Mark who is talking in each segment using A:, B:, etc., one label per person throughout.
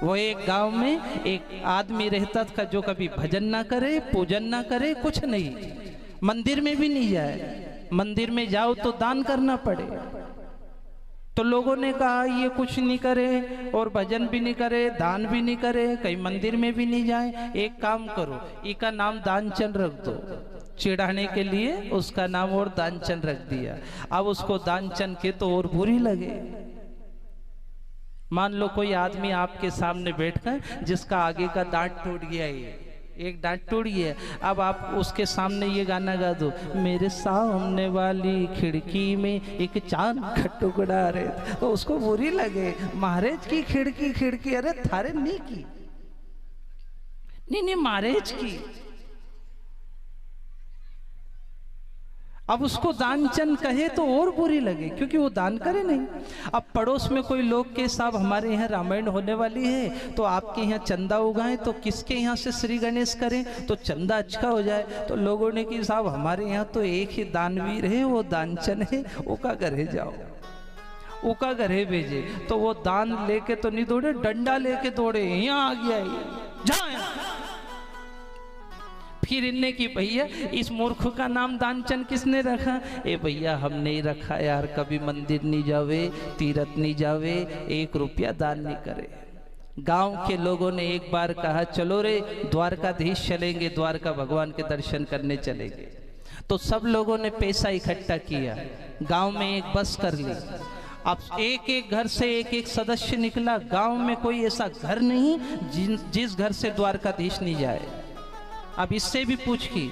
A: वो एक गांव में एक आदमी रहता था जो कभी भजन ना करे, पूजन ना करे, कुछ नहीं, मंदिर में भी नहीं जाए। मंदिर में जाओ तो दान करना पड़े। तो लोगों ने कहा ये कुछ नहीं करे और भजन भी नहीं करे, दान भी नहीं करे, कहीं मंदिर में भी नहीं जाए, एक काम करो, इसका नाम दानचंद रख दो। चिढ़ाने के लिए उसका नाम और दानचंद रख दिया। अब उसको दानचंद के तो और बुरी लगे। मान लो कोई आदमी आपके सामने बैठकर जिसका आगे का दांत टूट गया, एक दांत टूट गया, अब आप उसके सामने ये गाना गा दो, मेरे सामने वाली खिड़की में एक चांद का टुकड़ा रे, तो उसको बुरी लगे। महाराज की खिड़की खिड़की, अरे थारे नहीं की, नहीं महाराज की। अब उसको दानचंद कहे तो और बुरी लगे, क्योंकि वो दान करे नहीं। अब पड़ोस में कोई लोग के साहब हमारे यहाँ रामायण होने वाली है, तो आपके यहाँ चंदा उगाएं, तो किसके यहाँ से श्री गणेश करें तो चंदा अच्छा हो जाए। तो लोगों ने कि साहब हमारे यहाँ तो एक ही दानवीर है, वो दानचंद है, उका घरे जाओ, उका घरे भेजे। तो वो दान लेके तो नहीं दौड़े, डंडा लेके दौड़े, यहाँ आ गया जा। फिर इनने की भैया इस मूर्ख का नाम दानचंद किसने रखा? ए भैया हम नहीं रखा यार, कभी मंदिर नहीं जावे, तीर्थ नहीं जावे, 1 रुपया दान नहीं करे। गांव के लोगों ने एक बार कहा चलो रे द्वारकाधीश चलेंगे, द्वारका भगवान के दर्शन करने चलेंगे। तो सब लोगों ने पैसा इकट्ठा किया, गांव में एक बस कर ली। अब एक एक घर से एक एक सदस्य निकला। गांव में कोई ऐसा घर नहीं जिस घर से द्वारकाधीश नहीं जाए। अब इससे भी पूछ की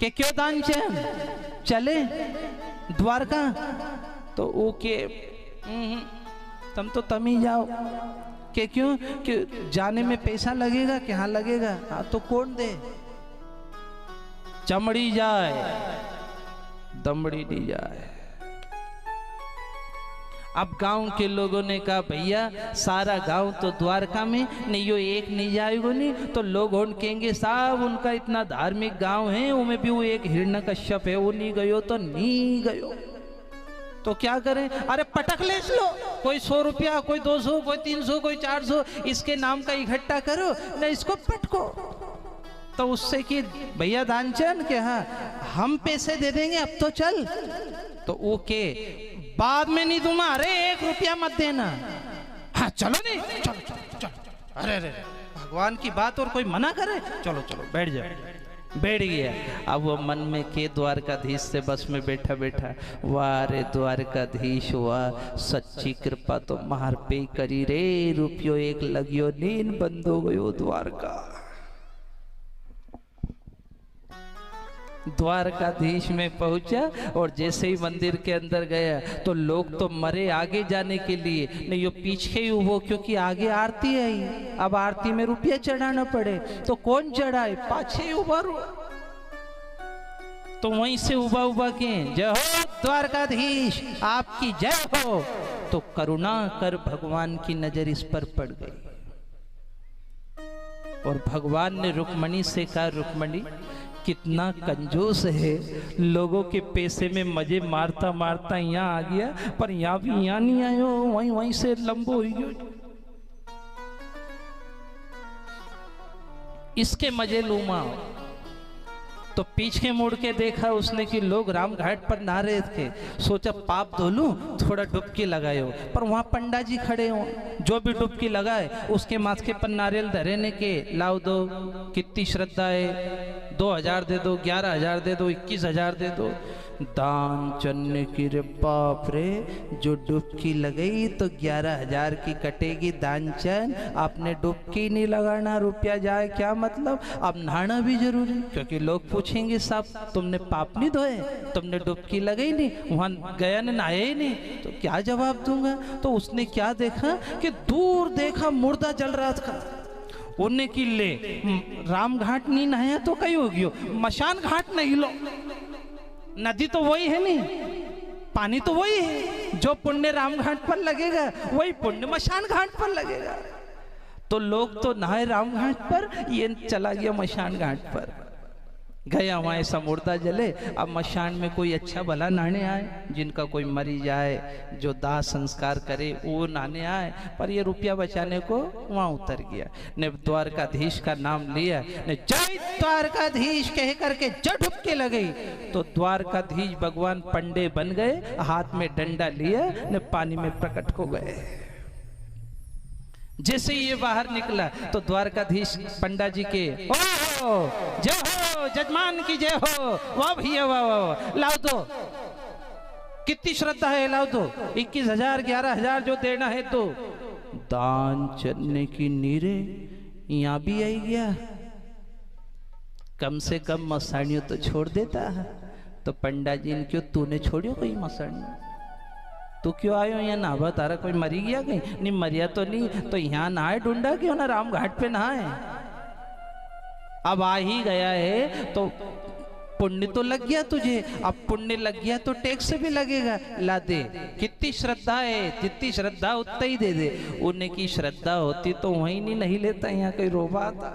A: कि क्यों दानचंद चले द्वारका? तो वो के तुम तो तम ही जाओ। कि क्यों? कि जाने में पैसा लगेगा, कि हाँ लगेगा। हाँ तो कौन दे? चमड़ी जाए दमड़ी नहीं जाए। अब गांव के लोगों ने कहा भैया सारा गांव तो द्वारका में नहीं, यो एक नहीं जाएगा नहीं, तो लोग कहेंगे साहब उनका इतना धार्मिक गांव है, उनमें भी वो एक हिरण्यकश्यप है, वो नहीं गयो तो नहीं गयो। तो क्या करें? अरे पटक ले लो, कोई 100 रुपया, कोई 200, कोई 300, कोई 400, इसके नाम का इकट्ठा करो ना, इसको पटको। तो उससे कि भैया दानचंद के हाँ हम पैसे दे देंगे, अब तो चल। तो ओके बाद में नहीं दूंगा, अरे 1 रुपया मत देना। हाँ चलो नहीं, चलो चलो चलो, अरे अरे भगवान की बात और कोई मना करे, चलो चलो बैठ जाओ। बैठ गया। अब वो मन में के द्वारकाधीश से बस में बैठा बैठा, वाह रे द्वारकाधीश वाह, सच्ची कृपा तो मार पे करी रे, रुपयो 1 लगियो नीन बंद हो गयो द्वारका। द्वारकाधीश में पहुंचा और जैसे ही मंदिर के अंदर गया तो लोग तो मरे आगे जाने के लिए, नहीं यो पीछे ही उभो, क्योंकि आगे आरती है। अब आरती में रुपया चढ़ाना पड़े, तो कौन चढ़ाए? पाछे ही उभा रो। तो वहीं से उभा उभा के जय हो द्वारकाधीश आपकी जय हो। तो करुणा कर भगवान की नजर इस पर पड़ गई और भगवान ने रुक्मणी से कहा, रुक्मणी कितना कंजूस है, लोगों के पैसे में मजे मारता मारता यहाँ आ गया, पर यहाँ भी यहाँ नहीं आयो, वहीं वहीं से लंबो हो गयो। इसके मजे लूमा। तो पीछे मुड़ के देखा उसने कि लोग राम घाट पर नहा रहे थे। सोचा पाप धो लूं, थोड़ा डुबकी लगायो, पर वहां पंडा जी खड़े हो, जो भी डुबकी लगाए उसके माथे पर नारियल धरेने के लाओ दो, कितनी श्रद्धा है, 2000 दे दो, 11000 दे दो, 21000 दे दो। दानचंद की रे बाप रे, जो डुबकी लगाई तो 11000 की कटेगी। दानचंद आपने डुबकी नहीं लगाना, रुपया जाए क्या मतलब? अब नहाना भी जरूरी, क्योंकि लोग पूछेंगे साहब तुमने पाप नहीं धोए, तुमने डुबकी लगाई नहीं, वहां गया ने नहाया ही नहीं, तो क्या जवाब दूंगा? तो उसने क्या देखा कि दूर देखा मुर्दा जल रहा था। उन्हें कि ले राम घाट नहीं नहाया तो कहीं हो गयो, मशान घाट नहीं लो, नदी तो वही है नहीं, पानी तो वही है, जो पुण्य राम घाट पर लगेगा वही पुण्य मशान घाट पर लगेगा। तो लोग तो नहाए राम घाट पर, ये चला गया मशान घाट पर। गया वहाँ ऐसा मुर्दा जले। अब मशान में कोई अच्छा भला नहाने आए, जिनका कोई मरी जाए, जो दाह संस्कार करे वो नहाने आए, पर ये रुपया बचाने को वहाँ उतर गया। ने द्वारकाधीश का नाम लिया, ने जय द्वारकाधीश कह करके जब डुबके लगे तो द्वारकाधीश भगवान पंडे बन गए, हाथ में डंडा लिया, ने पानी में प्रकट हो गए। जैसे ये बाहर निकला तो द्वारकाधीश पंडा जी के जय हो, जजमान की जय हो, वाह भैया वाह, लाओ दो, कितनी श्रद्धा है, लाओ दो, 21,000 11,000 जो देना है तो। दान चलने की नीरे यहाँ भी आई गया, कम से कम मसाणियों तो छोड़ देता है। तो पंडा जी ने क्यों तूने छोड़ियो कोई मसाणियों, तू क्यों आयो यहाँ नहावा, तारा कोई मरी गया कहीं? नहीं मरिया तो नहीं, तो यहाँ नहाए ढूंढा क्यों ना राम घाट पे नहाए। अब आ ही गया है तो पुण्य तो लग गया तुझे, अब पुण्य लग गया तो टैक्स भी लगेगा, ला दे। कितनी श्रद्धा है, जितनी श्रद्धा उतना ही दे दे। उन्हें की श्रद्धा होती तो वहीं नहीं लेता, यहाँ कोई रोबा आता,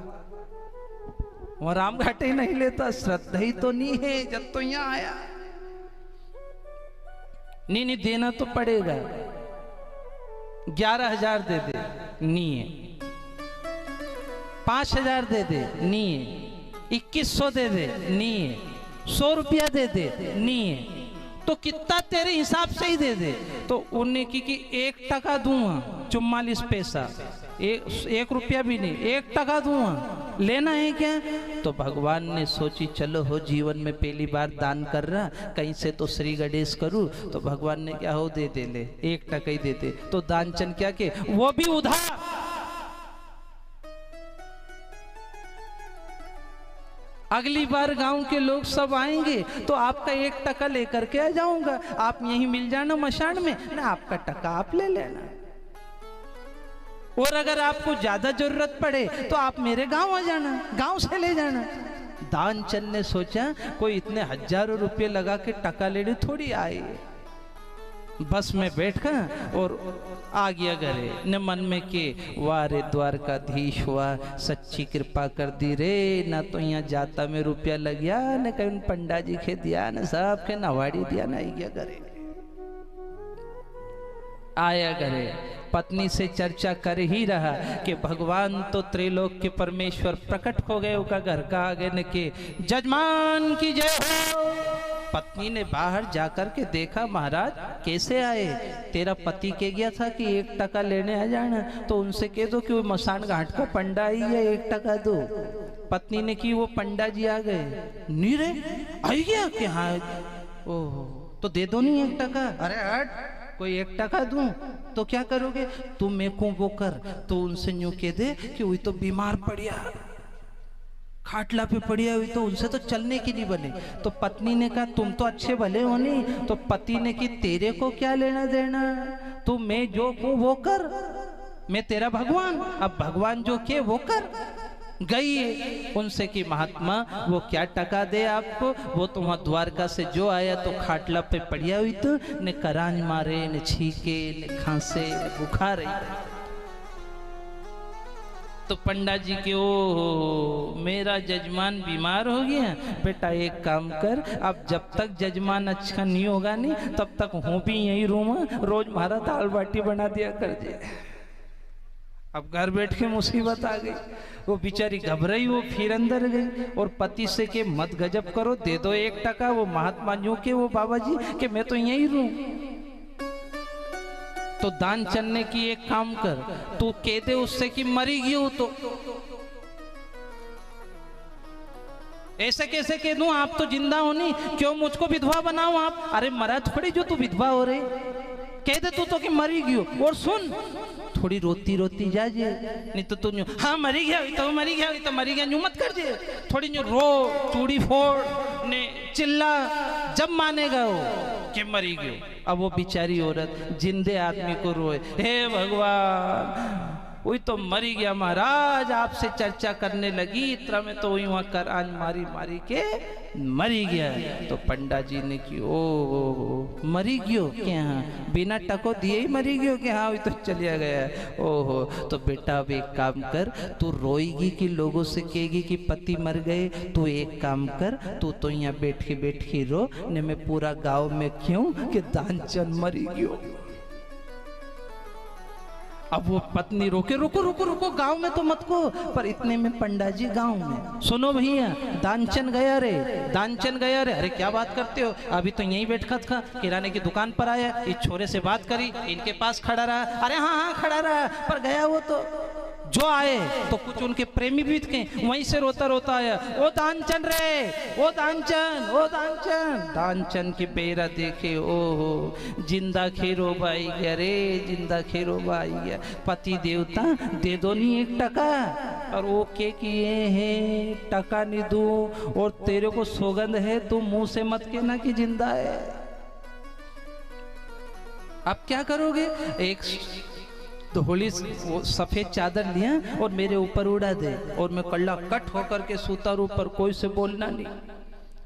A: वहाँ राम घाट ही नहीं लेता। श्रद्धा ही तो नहीं है जब तो यहाँ आया। नहीं देना तो पड़ेगा, 11,000 दे दे, नहीं है। 5,000 दे दे, नहीं है। 2100 दे दे, नहीं है। 100 रुपया दे दे, नहीं है। तो कितना तेरे हिसाब से ही दे दे। तो उन्हें की 1 टका दूंगा, 44 पैसा, 1 रुपया भी नहीं, 1 टका दूंगा, लेना है क्या? तो भगवान ने सोची चलो हो जीवन में पहली बार दान कर रहा, कहीं से तो श्री गणेश करूं। तो भगवान ने क्या हो दे दे, ले 1 टका ही दे दे। तो दानचंद क्या के, वो भी उधार। अगली बार गांव के लोग सब आएंगे तो आपका 1 टका लेकर के आ जाऊंगा, आप यहीं मिल जाना मशान में ना, आपका टका आप ले लेना। और अगर आपको ज्यादा जरूरत पड़े तो आप मेरे गांव आ जाना, गांव से ले जाना। दानचंद ने सोचा कोई इतने हजारों रुपए लगा के टका लेने थोड़ी आए। बस में बैठा और आ गया घरे, न मन में के वाह रे द्वारकाधीश वाह, सच्ची कृपा कर दी रे, ना तो यहाँ जाता में रुपया लग गया, न कहीं पंडा जी के दिया, न साहब के नवाड़ी दिया, ना आई गया घरे। आया घरे, पत्नी से चर्चा कर ही रहा कि भगवान तो त्रिलोक के परमेश्वर प्रकट हो गए। उनका घर का आगे न के जजमान की जय हो। पत्नी ने बाहर जाकर के देखा, महाराज कैसे आए? तेरा पति कह गया था कि 1 टका लेने आ जाना, तो उनसे कह दो कि वो मसान घाट का पंडा ही है, 1 टका दो। पत्नी ने की वो पंडा जी आ गए, नीरे आई गया कि हाँ, ओह तो दे दो नहीं 1 टका। अरे हट, कोई 1 टका दूं तो क्या करोगे? तुम मेरे को वो कर, तो उनसे यूं कह दे कि वही तो बीमार पड़िया, खाटला पे पड़िया हुई, तो उनसे तो चलने की नहीं बने। तो पत्नी ने कहा तुम तो अच्छे भले हो नहीं। तो पति ने कि तेरे को क्या लेना देना, तू मैं जो कहूं वो कर, मैं तेरा भगवान, अब भगवान जो के वो कर। गई उनसे कि महात्मा वो क्या टका दे आपको? वो तो वहां द्वारका से जो आया तो खाटला पे पड़िया हुई, तो ने करांज मारे, ने छीके, ने खांसे, ने बुखार रही। तो पंडा जी के ओ मेरा जजमान बीमार हो गया। बेटा एक काम कर, अब जब तक जजमान अच्छा नहीं होगा नहीं तब तक हूँ भी यही रूम, रोज मारा दाल बाटी बना दिया कर दे। अब घर बैठ के मुसीबत आ गई, वो बेचारी घबराई, वो फिर अंदर गई और पति से के मत गजब करो, दे दो 1 टका। वो महात्मा यूं के वो बाबा जी कि मैं तो यही रहूं। तो दान चलने की एक काम कर, तू कह दे उससे कि मरी गई हो। तो ऐसे कैसे कह दूं, आप तो जिंदा हो नहीं, क्यों मुझको विधवा बनाओ आप? अरे मरा थोड़ी जो तू विधवा हो रही, कह दे तू तो कि मरी गई हो। और सुन थोड़ी रोती रोती जा जे, नहीं तो तू हाँ मरी गया तो मरी गया तो मरी गया यूं मत कर जे, थोड़ी रो चूड़ी फोड़ ने चिल्ला, जब मानेगा वो कि मरी गई। अब वो बेचारी औरत जिंदे आदमी को रोए, हे भगवान वही तो मरी गया महाराज, आपसे चर्चा करने लगी, इतना में तो वही वहां कर आज मारी मारी के मरी गया। तो पंडा जी ने की ओ मरी गयो क्या, बिना टको दिए ही मरी गयो क्या, हाँ वही तो चलिया गया। ओहो, तो बेटा अब एक काम कर, तू रोएगी कि लोगों से कहेगी कि पति मर गए, तू एक काम कर, तू तो यहाँ बैठ के रो, ने मैं पूरा गांव में क्यों कि दानचंद मरी गयो। अब वो पत्नी रोके, रुको रुको रुको, गांव में तो मत को, पर इतने में पंडा जी गांव में, सुनो भैया दानचंद गया रे, दानचंद गया रे। अरे क्या बात करते हो, अभी तो यहीं बैठा था, किराने की दुकान पर आया, इस छोरे से बात करी, इनके पास खड़ा रहा। अरे हाँ हाँ खड़ा रहा, पर गया वो तो जो आए तो कुछ उनके प्रेमी भी थे, वहीं से रोता रोता आया, ओ दानचंद रे, ओ दानचंद, ओ दानचंद। दानचंद की बेरा देखे, ओहो जिंदा खेरो बाई गया रे, जिंदा खेरो बाई गया, पति देवता दे दो नहीं 1 टका। और वो के किए है टका नहीं दू, और तेरे को सौगंध है तू मुंह से मत कहना कि जिंदा है। अब क्या करोगे, एक तो होली वो सफेद चादर लिया और मेरे ऊपर उड़ा दे, और मैं कल्ला कट होकर के सूता ऊपर, कोई से बोलना नहीं।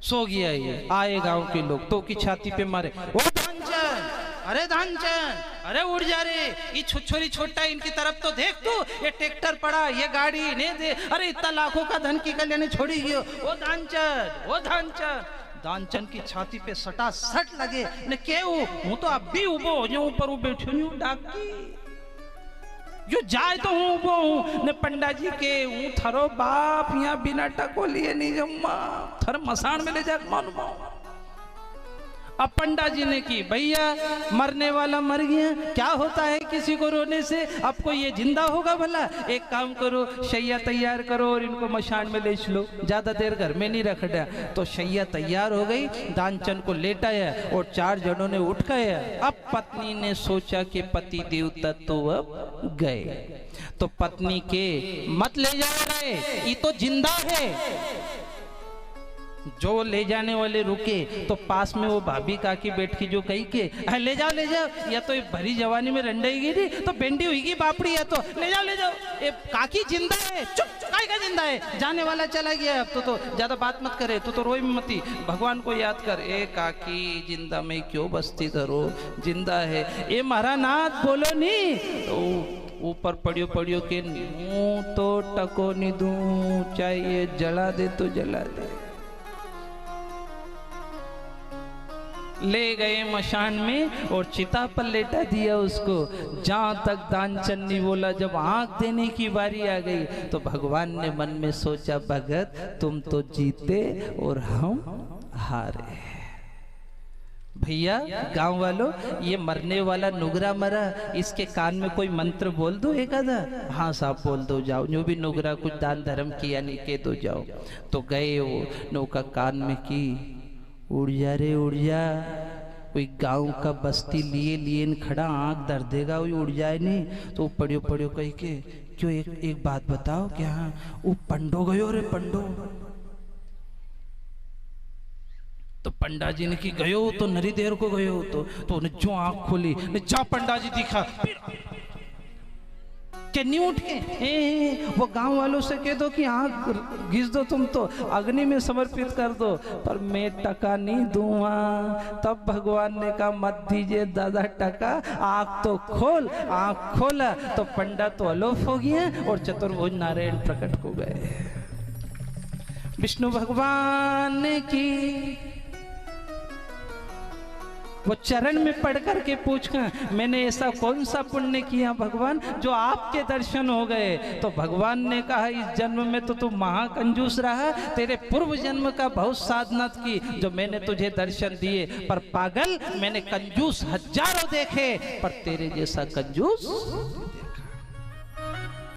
A: सो गया ये, आए गांव के लोग तो की छाती पे मारे, ओ दानचंद, अरे दानचंद, अरे उड़ जा रे, ये छोरी छोटा इनकी तरफ तो देख तू, ये ट्रैक्टर पड़ा, ये गाड़ी नहीं दे, अरे इतना लाखों का धन की कल्याणी छोड़ी गयो, ओ दानचंद, ओ दानचंद। दानचंद की छाती पे सटा सट लगे ने के हूं तो अब भी उबो हो जाऊं, ऊपर बैठो नहीं डाकी जो जाए तो हूँ वो हूँ ने पंडा जी के हूँ थरो बाप, यहाँ बिना टको लिए नहीं जम्मा, थर मसान में ले जा मालूम। अब पंडा जी ने की, भैया मरने वाला मर गया, क्या होता है किसी को रोने से, अब कोई ये जिंदा होगा भला, एक काम करो शैया तैयार करो और इनको मशान में ले चलो, ज्यादा देर घर में नहीं रखना। तो शैया तैयार हो गई, दानचंद को लेटाया और 4 जनों ने उठ गया। अब पत्नी ने सोचा कि पति देवता तो अब गए, तो पत्नी के मत ले जा रहे, ये तो जिंदा है। जो ले जाने वाले रुके तो पास में वो भाभी काकी बैठ की, जो कही के ले जाओ ले जाओ, या तो भरी जवानी में रंडाएगी नहीं तो बेंडी हुईगी बापड़ी, है तो ले जाओ ले जाओ, ये काकी जिंदा है। चुप, काय का जिंदा है, जाने वाला चला गया, अब तो ज्यादा बात मत करे, तो रोई मती, भगवान को याद कर। ए काकी जिंदा में क्यों बस्ती करो, जिंदा है, ये मारा नाथ बोलो नहीं, तो ऊपर पड़ियो पड़ियो के मुंह तो टको नहीं दूं, चाहिए जला दे तो जला दे। ले गए मशान में और चिता पर लेटा दिया उसको। जहां तक दानचंद ने बोला, जब आंख देने की बारी आ गई तो भगवान ने मन में सोचा, भगत तुम तो जीते और हम हारे। भैया गांव वालों, ये मरने वाला नुगरा मरा, इसके कान में कोई मंत्र बोल दो एक आधा। हाँ साहब बोल दो, जाओ, जो भी नुगरा कुछ दान धर्म किया नहीं के दो जाओ। तो गए वो नौका कान में की, उड़ जा रे उड़ जा, कोई गांव का बस्ती लिए लिए खड़ा, आंख दर्द देगा, वो उड़ जाए नहीं। तो पढ़ियो पढ़ियो कह के, क्यों एक बात बताओ, क्या वो पंडो गयो रे पंडो। तो पंडा जी ने की गयो तो नरी देर को गयो, तो उन्हें जो आंख खोली, जा पंडा जी दिखा के नहीं उठ के, वो गांव वालों से कह दो कि आंख घिस दो, तुम तो अग्नि में समर्पित कर दो, पर मैं टका नहीं दूंगा। तब भगवान ने कहा मत दीजिए दादा टका, आंख तो खोल। आंख खोला तो पंडा तो अलोप हो गया और चतुर्भुज नारायण प्रकट हो गए। विष्णु भगवान ने की, वो चरण में पढ़ करके पूछा, मैंने ऐसा कौन सा पुण्य किया भगवान जो आपके दर्शन हो गए। तो भगवान ने कहा, इस जन्म में तो तू महाकंजूस रहा, तेरे पूर्व जन्म का बहुत साधना की जो मैंने तुझे दर्शन दिए, पर पागल मैंने कंजूस हजारों देखे पर तेरे जैसा कंजूस